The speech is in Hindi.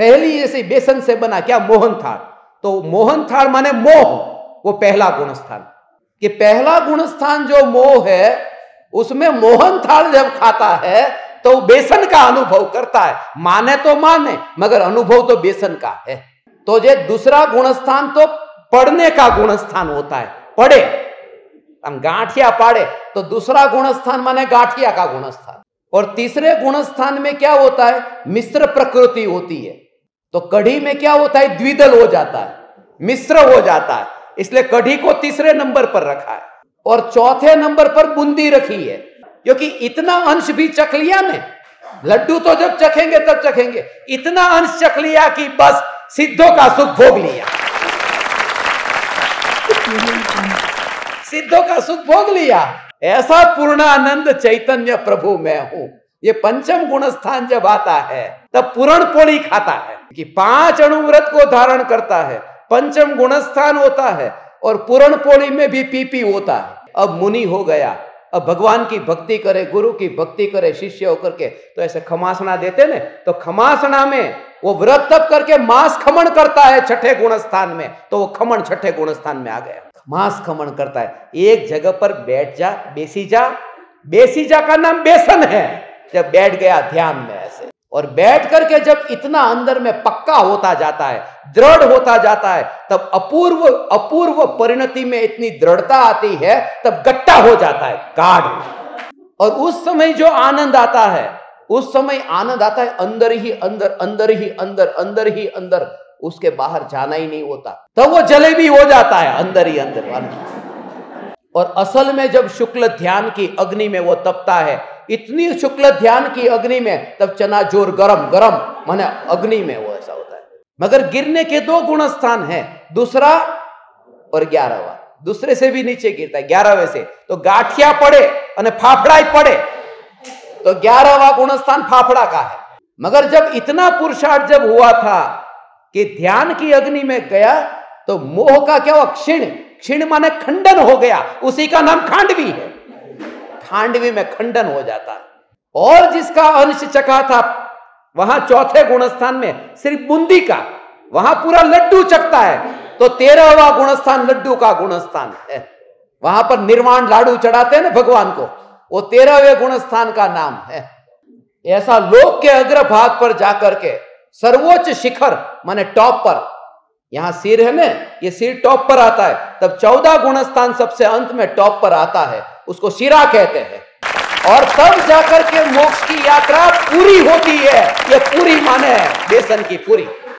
पहली जैसे बेसन से बना क्या मोहन थाल, तो मोहन थाल माने मोह, वो पहला गुणस्थान। कि पहला गुणस्थान जो मोह है, उसमें मोहन थाल जब खाता है तो बेसन का अनुभव करता है। माने तो माने, मगर अनुभव तो बेसन का है। तो ये दूसरा गुणस्थान तो पढ़ने का गुणस्थान होता है, पढ़े हम गांठिया पाड़े, तो दूसरा गुणस्थान माने गांठिया का गुणस्थान। और तीसरे गुणस्थान में क्या होता है, मिश्र प्रकृति होती है। तो कढ़ी में क्या होता है, द्विदल हो जाता है, मिश्र हो जाता है, इसलिए कढ़ी को तीसरे नंबर पर रखा है। और चौथे नंबर पर बूंदी रखी है, क्योंकि इतना अंश भी चख लिया ने, लड्डू तो जब चखेंगे तब चखेंगे, इतना अंश चख लिया कि बस सिद्धों का सुख भोग लिया, सिद्धों का सुख भोग लिया। ऐसा पूर्णानंद चैतन्य प्रभु मैं हूं। ये पंचम गुणस्थान जब आता है तब पूरण पोली खाता है कि 5 अणुव्रत को धारण करता है, पंचम गुणस्थान होता है और पूरण पोली में भी पीपी होता है। अब मुनि हो गया, अब भगवान की भक्ति करे, गुरु की भक्ति करे, शिष्य होकर के, तो ऐसे खमासना देते ने, तो खमासना में वो व्रत तब करके मांस खमन करता है छठे गुणस्थान में, तो वो खमन छठे गुणस्थान में आ गया। मांस खमन करता है, एक जगह पर बैठ जा, बेसी जा, बेसी जा का नाम बेसन है। जब बैठ गया ध्यान में ऐसे, और बैठ करके जब इतना अंदर में पक्का होता जाता है, दृढ़ होता जाता है, तब अपूर्व अपूर्व परिणति में इतनी दृढ़ता आती है, तब गट्टा हो जाता है, गाढ़। और उस समय जो आनंद आता है, उस समय आनंद आता है अंदर ही अंदर, अंदर ही अंदर, अंदर ही अंदर, उसके बाहर जाना ही नहीं होता, तब वो जलेबी हो जाता है अंदर ही अंदर। और असल में जब शुक्ल ध्यान की अग्नि में वो तपता है, इतनी शुक्ल ध्यान की अग्नि में, तब चना जोर गरम गरम माने अग्नि में वो ऐसा होता है। मगर गिरने के 2 गुणस्थान हैं, दूसरा और 11वां, दूसरे से भी नीचे गिरता है 11वें से, तो गाठिया पड़े और फाफड़ा पड़े, तो 11वां गुणस्थान फाफड़ा का है। मगर जब इतना पुरुषार्थ जब हुआ था कि ध्यान की अग्नि में गया, तो मोह का क्या हुआ, क्षीण, क्षीण माने खंडन हो गया, उसी का नाम खांडवी है। खांडवी में खंडन हो जाता है। और जिसका अंश चखा था वहां चौथे गुणस्थान में सिर्फ बूंदी का, वहां पूरा लड्डू चखता है, तो 13वां गुणस्थान लड्डू का गुणस्थान है। वहां पर निर्वाण लाडू चढ़ाते हैं ना भगवान को, वो 13वें गुणस्थान का नाम है। ऐसा लोक के अग्रभाग पर जाकर के सर्वोच्च शिखर माने टॉप पर, यहां सिर है ना, ये सिर टॉप पर आता है, तब 14 गुणस्थान सबसे अंत में टॉप पर आता है, उसको शिरा कहते हैं। और तब जाकर के मोक्ष की यात्रा पूरी होती है। ये पूरी माने बेसन की पूरी।